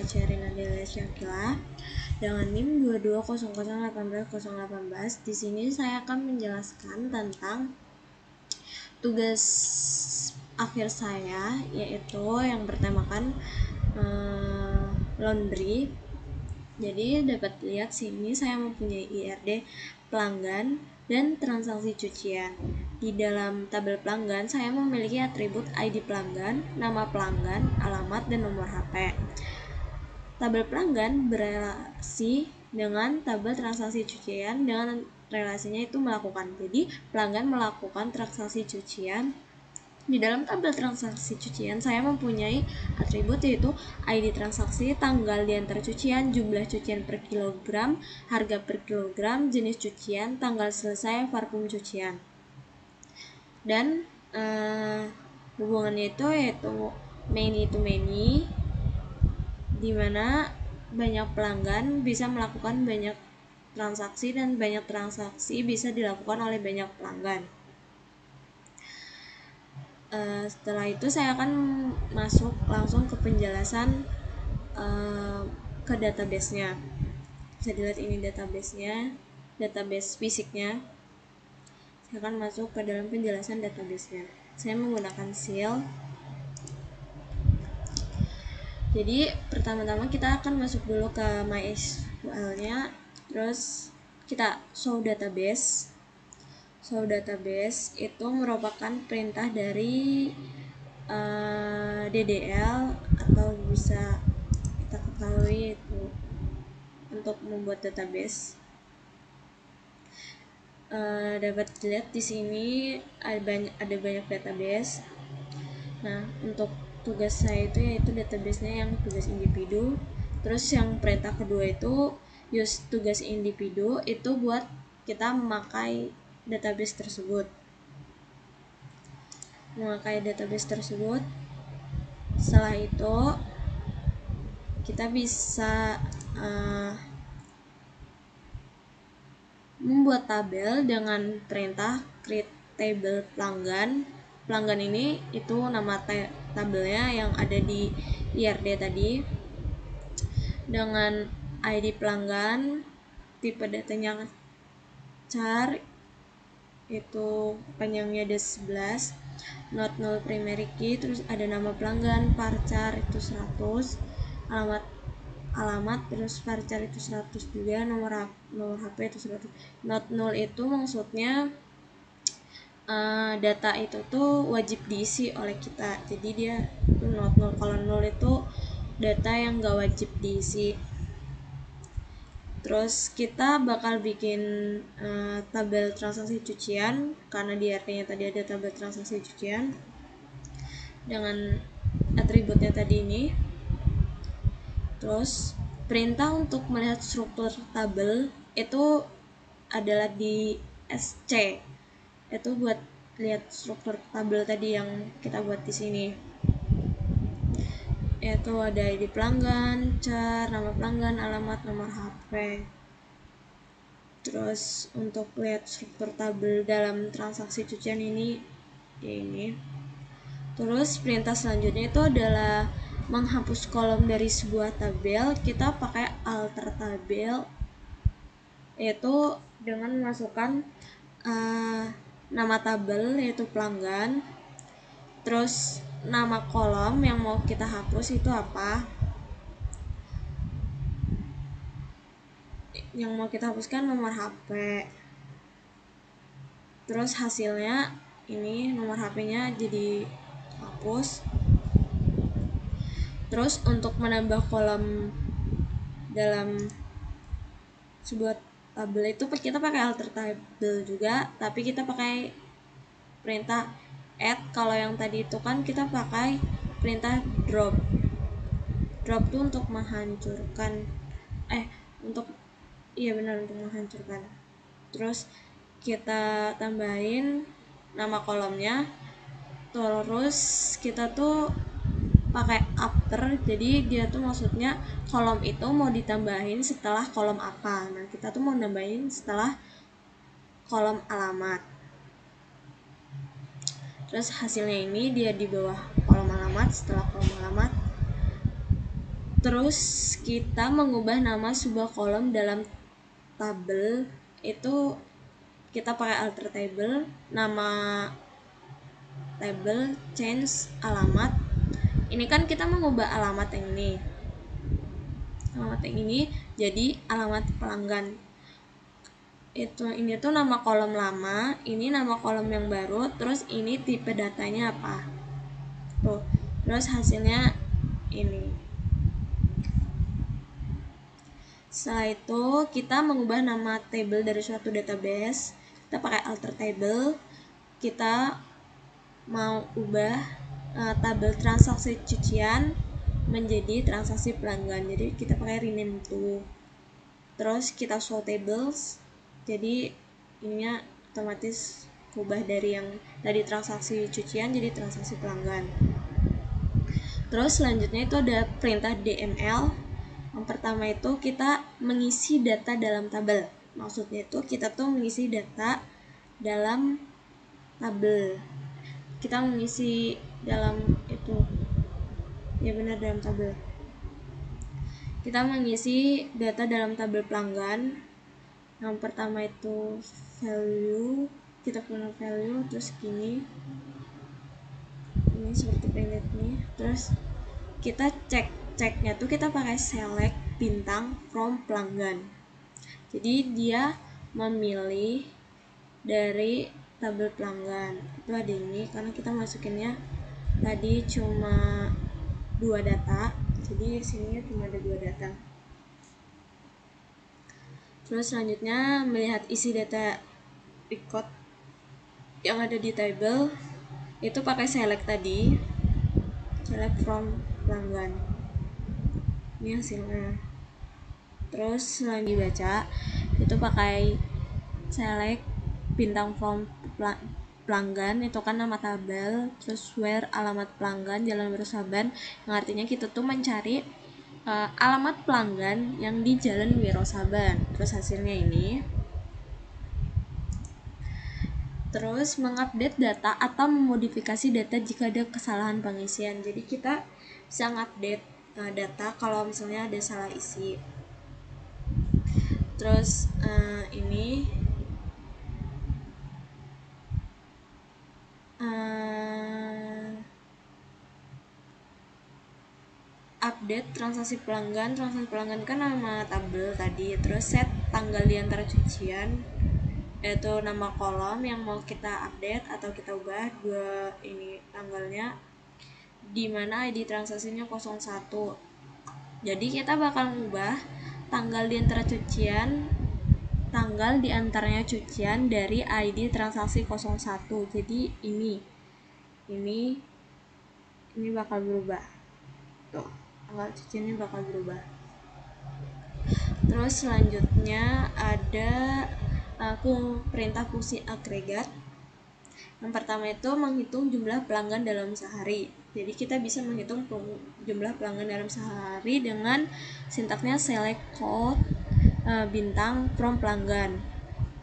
Sherina Delia Syakila dengan NIM 22001818. Di sini saya akan menjelaskan tentang tugas akhir saya, yaitu yang bertemakan laundry. Jadi dapat lihat sini saya mempunyai IRD pelanggan dan transaksi cucian. Di dalam tabel pelanggan saya memiliki atribut ID pelanggan, nama pelanggan, alamat, dan nomor HP. Tabel pelanggan berelasi dengan tabel transaksi cucian dengan relasinya itu melakukan. Jadi pelanggan melakukan transaksi cucian. Di dalam tabel transaksi cucian saya mempunyai atribut yaitu ID transaksi, tanggal diantar cucian, jumlah cucian per kilogram, harga per kilogram, jenis cucian, tanggal selesai, vakum cucian. Dan hubungannya itu yaitu many to many, di mana banyak pelanggan bisa melakukan banyak transaksi dan banyak transaksi bisa dilakukan oleh banyak pelanggan. Setelah itu saya akan masuk langsung ke penjelasan ke database-nya. Bisa dilihat ini database-nya, database fisiknya. Saya akan masuk ke dalam penjelasan database-nya. Saya menggunakan seal. Jadi pertama-tama kita akan masuk dulu ke MySQL-nya, terus kita show database. Show database itu merupakan perintah dari DDL atau bisa kita ketahui itu untuk membuat database. Dapat dilihat di sini ada banyak database. Nah, untuk tugas saya itu yaitu database-nya yang tugas individu. Terus yang perintah kedua itu use tugas individu, itu buat kita memakai database tersebut. Setelah itu kita bisa membuat tabel dengan perintah create table pelanggan. Pelanggan ini itu nama tabelnya yang ada di IRD tadi, dengan ID pelanggan, tipe datanya char, itu panjangnya ada 11, not null primary key, terus ada nama pelanggan, varchar itu 100, alamat terus varchar itu 100 juga, nomor HP itu 100. Not null itu maksudnya data itu tuh wajib diisi oleh kita, jadi dia itu not null. Kalau null itu data yang gak wajib diisi. Terus kita bakal bikin tabel transaksi cucian, karena di RT-nya tadi ada tabel transaksi cucian dengan atributnya tadi ini. Terus perintah untuk melihat struktur tabel itu adalah di SC. Itu buat lihat struktur tabel tadi yang kita buat di sini. Itu ada ID pelanggan, char, nama pelanggan, alamat, nomor HP. Terus untuk lihat struktur tabel dalam transaksi cucian ini. Terus perintah selanjutnya itu adalah menghapus kolom dari sebuah tabel. Kita pakai alter tabel, yaitu dengan memasukkan nama tabel yaitu pelanggan, terus nama kolom yang mau kita hapus itu apa, yang mau kita hapuskan nomor HP, terus hasilnya ini nomor HP-nya jadi hapus. Terus untuk menambah kolom dalam sebuah tabel itu kita pakai alter tabel juga, tapi kita pakai perintah add. Kalau yang tadi itu kan kita pakai perintah drop. Drop itu untuk menghancurkan untuk menghancurkan. Terus kita tambahin nama kolomnya, terus kita tuh pakai after, jadi dia tuh maksudnya kolom itu mau ditambahin setelah kolom apa. Nah, kita tuh mau nambahin setelah kolom alamat. Terus hasilnya ini dia di bawah kolom alamat, setelah kolom alamat. Terus kita mengubah nama sebuah kolom dalam tabel, itu kita pakai alter table, nama table, change alamat. Ini kan kita mengubah alamat yang ini jadi alamat pelanggan. Ini tuh nama kolom lama, ini nama kolom yang baru, terus ini tipe datanya apa. Tuh, terus hasilnya ini. Setelah itu kita mengubah nama table dari suatu database, kita pakai alter table. Kita mau ubah tabel transaksi cucian menjadi transaksi pelanggan, jadi kita pakai rename to. Terus kita show tables, jadi ininya otomatis ubah dari yang tadi transaksi cucian jadi transaksi pelanggan. Terus selanjutnya itu ada perintah DML. Yang pertama itu kita mengisi data dalam tabel. Maksudnya itu kita tuh mengisi data dalam tabel. Kita mengisi dalam itu, ya benar, dalam tabel. Kita mengisi data dalam tabel pelanggan. Yang pertama itu value, kita punya value, terus gini, ini seperti pendek nih. Terus kita ceknya tuh kita pakai select bintang from pelanggan. Jadi dia memilih dari tabel pelanggan. Itu ada ini karena kita masukinnya tadi cuma 2 data, jadi sini cuma ada 2 data. Terus selanjutnya melihat isi data record yang ada di table, itu pakai select tadi, select from pelanggan. Ini hasilnya. Terus selanjutnya dibaca, itu pakai select bintang from pelanggan, itu kan nama tabel, terus where alamat pelanggan Jalan Wirosaban, yang artinya kita tuh mencari alamat pelanggan yang di Jalan Wirosaban. Terus hasilnya ini. Terus mengupdate data atau memodifikasi data jika ada kesalahan pengisian. Jadi kita bisa ngupdate data kalau misalnya ada salah isi. Terus ini update transaksi pelanggan kan nama tabel tadi. Terus set tanggal diantara cucian, yaitu nama kolom yang mau kita update atau kita ubah, 2 ini tanggalnya, dimana ID transaksinya 01. Jadi kita bakal ubah tanggal diantara cucian, tanggal diantaranya cucian dari ID transaksi 01. Jadi ini bakal berubah. Tuh, tanggal cuciannya bakal berubah. Terus selanjutnya ada perintah fungsi agregat. Yang pertama itu menghitung jumlah pelanggan dalam sehari. Jadi kita bisa menghitung jumlah pelanggan dalam sehari dengan sintaksnya select code bintang from pelanggan.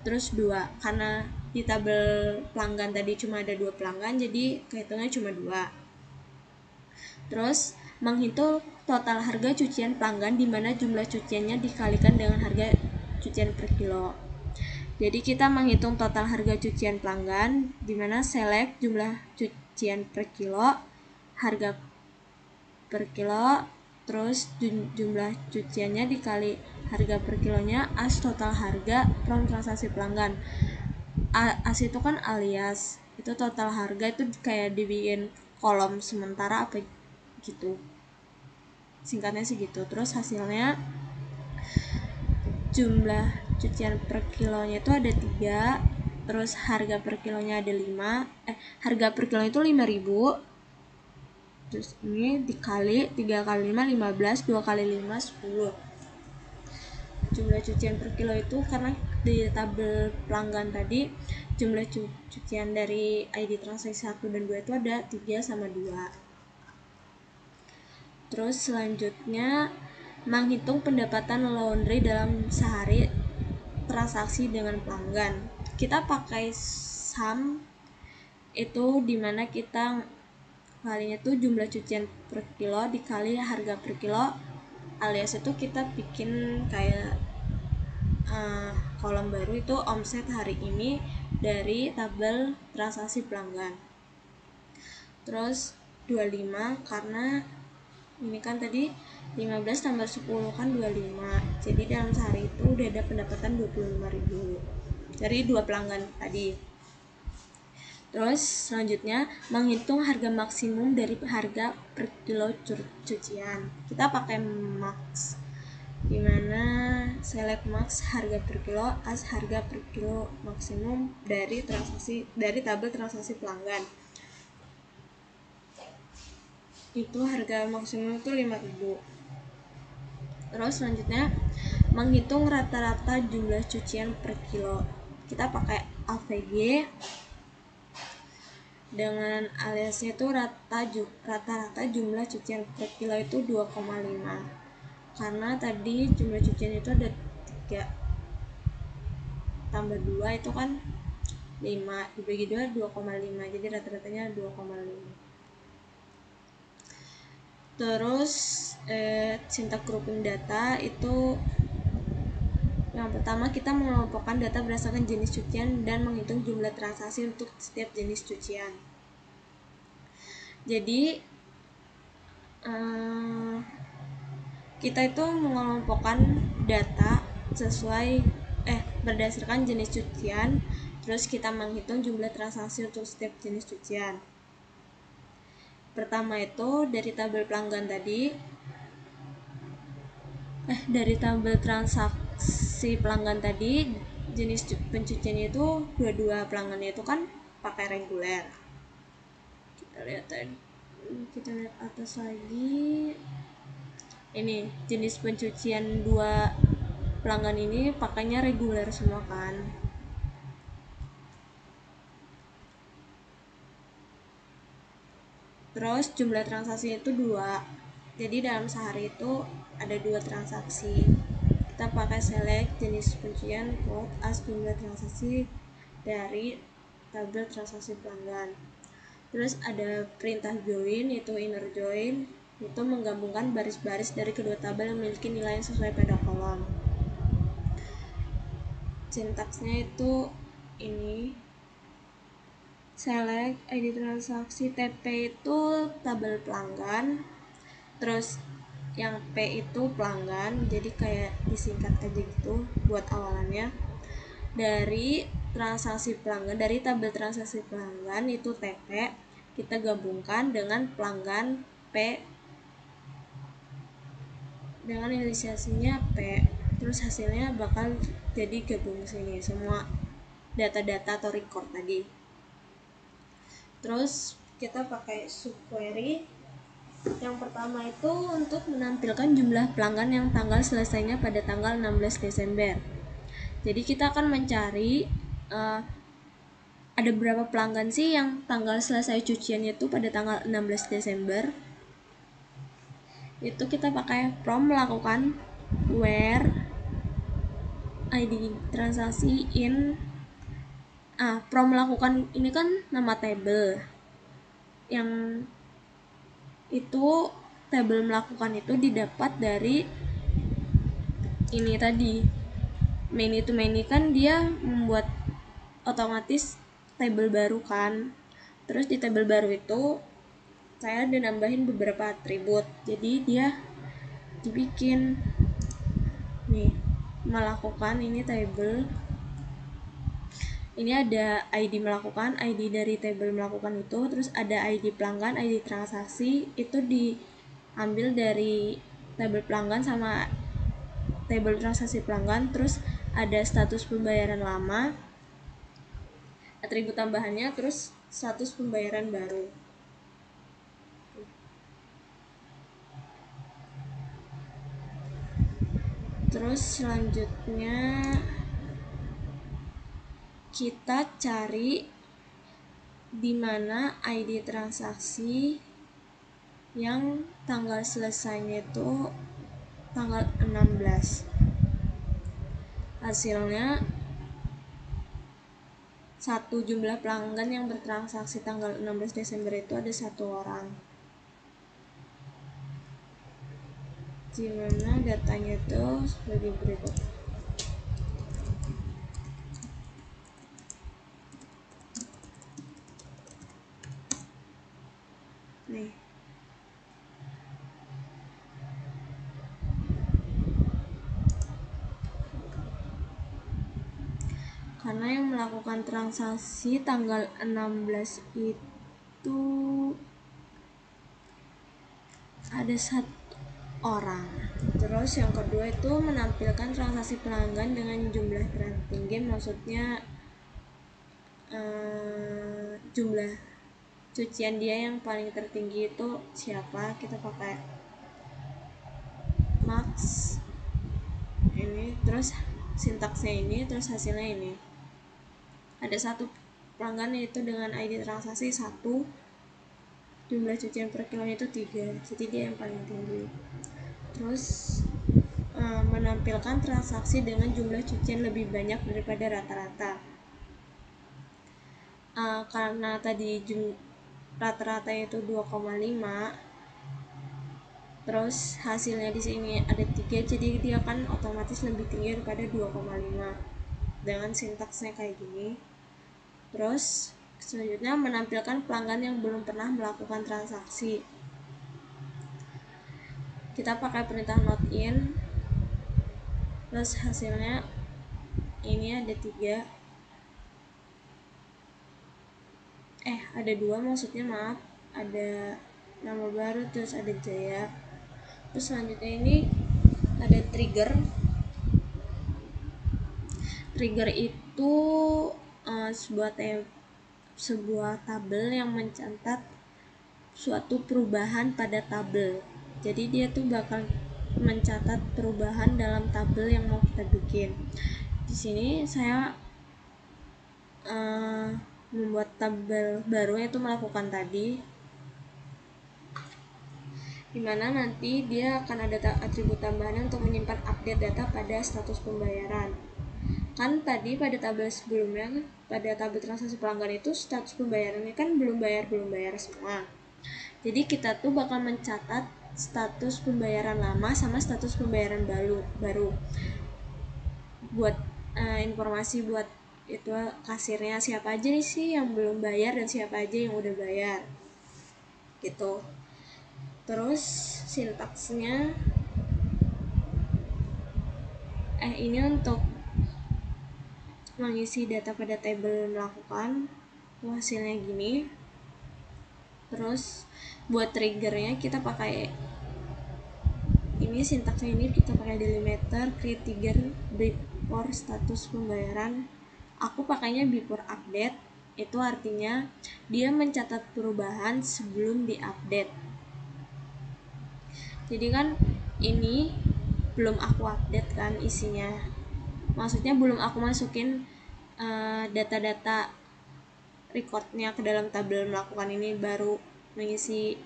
Terus 2, karena di tabel pelanggan tadi cuma ada 2 pelanggan, jadi kehitungnya cuma 2. Terus menghitung total harga cucian pelanggan di mana jumlah cuciannya dikalikan dengan harga cucian per kilo. Jadi kita menghitung total harga cucian pelanggan di mana select jumlah cucian per kilo, harga per kilo, terus jumlah cuciannya dikali harga per kilonya as total harga from transaksi pelanggan. As itu kan alias, itu total harga itu kayak dibikin kolom sementara apa gitu, singkatnya sih gitu. Terus hasilnya jumlah cucian per kilonya itu ada 3, terus harga per kilonya ada 5, harga per kilo itu 5.000, terus ini dikali 3 kali 5 15, 2 kali 5 10. Jumlah cucian per kilo itu karena di tabel pelanggan tadi jumlah cucian dari ID transaksi 1 dan 2 itu ada 3 sama 2. Terus selanjutnya menghitung pendapatan laundry dalam sehari transaksi dengan pelanggan. Kita pakai sum, itu dimana kita kalinya tuh jumlah cucian per kilo dikali harga per kilo alias itu kita bikin kayak kolom baru, itu omset hari ini dari tabel transaksi pelanggan. Terus 25 karena ini kan tadi 15 tambah 10 kan 25, jadi dalam sehari itu udah ada pendapatan 25.000 dari 2 pelanggan tadi. Terus selanjutnya menghitung harga maksimum dari harga per kilo cucian. Kita pakai max, dimana select max harga per kilo as harga per kilo maksimum dari tabel transaksi pelanggan. Itu harga maksimum itu 5.000. Terus selanjutnya menghitung rata-rata jumlah cucian per kilo. Kita pakai AVG dengan aliasnya itu rata-rata jumlah cucian per kilo itu 2,5, karena tadi jumlah cucian itu ada 3 tambah 2 itu kan 5, dibagi 2 2,5, jadi rata-ratanya 2,5. Terus syntax grouping data itu yang pertama kita mengelompokkan data berdasarkan jenis cucian dan menghitung jumlah transaksi untuk setiap jenis cucian. Jadi kita itu mengelompokkan data sesuai berdasarkan jenis cucian, terus kita menghitung jumlah transaksi untuk setiap jenis cucian. Pertama itu dari tabel pelanggan tadi, dari tabel transaksi pelanggan tadi, jenis pencuciannya itu dua pelanggannya itu kan pakai reguler. Kita lihat atas lagi, ini jenis pencucian 2 pelanggan ini pakainya reguler semua kan. Terus jumlah transaksi itu 2, jadi dalam sehari itu ada 2 transaksi. Kita pakai select jenis pencucian quote as jumlah transaksi dari tabel transaksi pelanggan. Terus ada perintah join, itu inner join, itu menggabungkan baris-baris dari kedua tabel yang memiliki nilai yang sesuai pada kolom. Sintaksnya itu ini, select ID transaksi, TP itu tabel pelanggan, terus yang P itu pelanggan, jadi kayak disingkat aja gitu buat awalannya. Dari transaksi pelanggan, dari tabel transaksi pelanggan itu TP, kita gabungkan dengan pelanggan P dengan inisiasinya P, terus hasilnya bakal jadi gabung sini semua data-data atau record tadi. Terus kita pakai subquery. Yang pertama itu untuk menampilkan jumlah pelanggan yang tanggal selesainya pada tanggal 16 Desember. Jadi kita akan mencari ada berapa pelanggan sih yang tanggal selesai cuciannya itu pada tanggal 16 Desember. Itu kita pakai from melakukan where ID transaksi in from melakukan ini kan nama table, yang itu tabel melakukan itu didapat dari ini tadi many to many, kan dia membuat otomatis tabel baru kan. Terus di tabel baru itu saya udah nambahin beberapa atribut, jadi dia dibikin nih melakukan ini table. Ini ada ID melakukan, ID dari tabel melakukan itu, terus ada ID pelanggan, ID transaksi, itu diambil dari tabel pelanggan sama tabel transaksi pelanggan. Terus ada status pembayaran lama, atribut tambahannya, terus status pembayaran baru. Terus selanjutnya kita cari di mana ID transaksi yang tanggal selesainya itu tanggal 16. Hasilnya satu jumlah pelanggan yang bertransaksi tanggal 16 Desember itu ada 1 orang. Gimana datanya tuh sebagai berikut. Nih, karena yang melakukan transaksi tanggal 16 itu ada 1 orang. Terus yang kedua itu menampilkan transaksi pelanggan dengan jumlah tertinggi, maksudnya jumlah cucian dia yang paling tertinggi itu siapa, kita pakai max ini, terus sintaksnya ini, terus hasilnya ini. Ada 1 pelanggan yaitu dengan ID transaksi 1, jumlah cucian per kilonya itu 3, jadi dia yang paling tinggi. Terus menampilkan transaksi dengan jumlah cucian lebih banyak daripada rata-rata. Karena tadi rata-rata itu 2,5, terus hasilnya di sini ada 3, jadi dia kan otomatis lebih tinggi daripada 2,5 dengan sintaksnya kayak gini. Terus selanjutnya menampilkan pelanggan yang belum pernah melakukan transaksi. Kita pakai perintah not in, terus hasilnya ini ada 3, ada 2 maksudnya, maaf, ada nama baru, terus ada Jaya. Terus selanjutnya ini ada trigger. Trigger itu sebuah tabel yang mencatat suatu perubahan pada tabel. Jadi dia tuh bakal mencatat perubahan dalam tabel yang mau kita bikin. Di sini saya membuat tabel baru, yaitu melakukan tadi, dimana nanti dia akan ada atribut tambahan untuk menyimpan update data pada status pembayaran. Kan tadi pada tabel sebelumnya, pada tabel transaksi pelanggan itu status pembayarannya kan belum bayar semua. Jadi kita tuh bakal mencatat status pembayaran lama sama status pembayaran baru. Buat informasi buat itu kasirnya, siapa aja nih sih yang belum bayar dan siapa aja yang udah bayar gitu. Terus sintaksnya ini untuk mengisi data pada tabel melakukan, hasilnya gini. Terus buat triggernya kita pakai ini, sintaksnya ini kita pakai delimiter create trigger before status pembayaran. Aku pakainya before update, itu artinya dia mencatat perubahan sebelum diupdate. Jadi kan ini belum aku update kan isinya, maksudnya belum aku masukin data-data recordnya ke dalam tabel melakukan, ini baru mengisi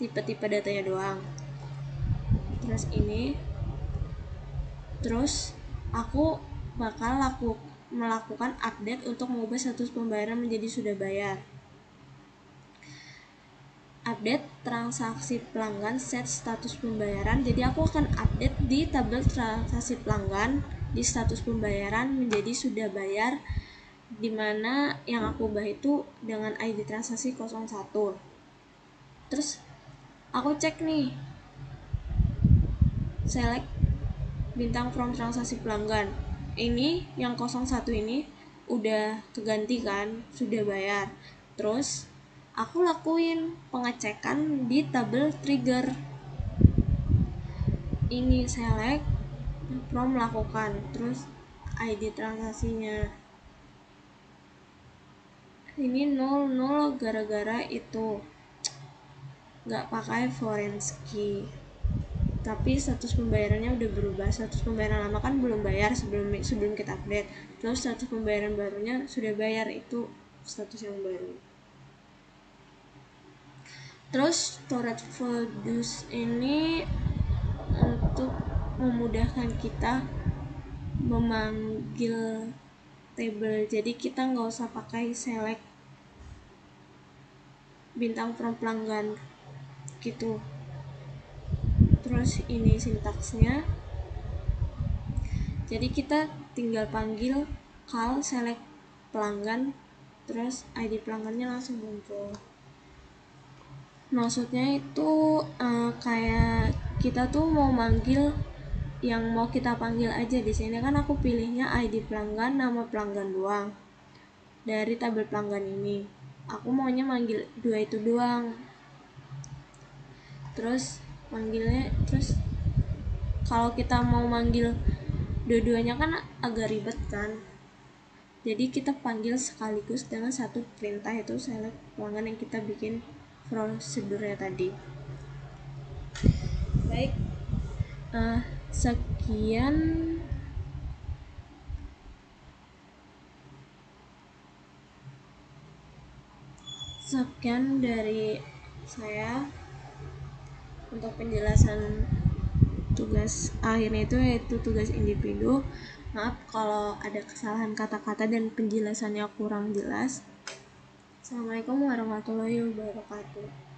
tipe-tipe datanya doang. Terus ini, terus aku bakal melakukan update untuk mengubah status pembayaran menjadi sudah bayar. Update transaksi pelanggan set status pembayaran, jadi aku akan update di tabel transaksi pelanggan di status pembayaran menjadi sudah bayar, dimana yang aku ubah itu dengan ID transaksi 01. Terus aku cek nih, select bintang from transaksi pelanggan, ini yang 01 ini udah keganti kan, sudah bayar. Terus aku lakuin pengecekan di tabel trigger, ini select from melakukan, terus ID transaksinya ini 00 gara-gara itu nggak pakai foreign key, tapi status pembayarannya udah berubah. Status pembayaran lama kan belum bayar sebelum kita update, terus status pembayaran barunya sudah bayar, itu status yang baru. Terus storage values ini untuk memudahkan kita memanggil table, jadi kita nggak usah pakai select bintang from pelanggan gitu. terus ini sintaksnya. Jadi kita tinggal panggil call select pelanggan, terus ID pelanggannya langsung muncul. Maksudnya itu kayak kita tuh mau manggil yang mau kita panggil aja. Di sini kan aku pilihnya ID pelanggan, nama pelanggan doang dari tabel pelanggan ini. Aku maunya manggil dua itu doang. Terus manggilnya, terus kalau kita mau manggil dua-duanya kan agak ribet kan. Jadi kita panggil sekaligus dengan satu perintah, itu select pelanggan yang kita bikin prosedurnya tadi. Baik, sekian dari saya untuk penjelasan tugas akhirnya itu, yaitu tugas individu. Maaf kalau ada kesalahan kata-kata dan penjelasannya kurang jelas. Assalamualaikum warahmatullahi wabarakatuh.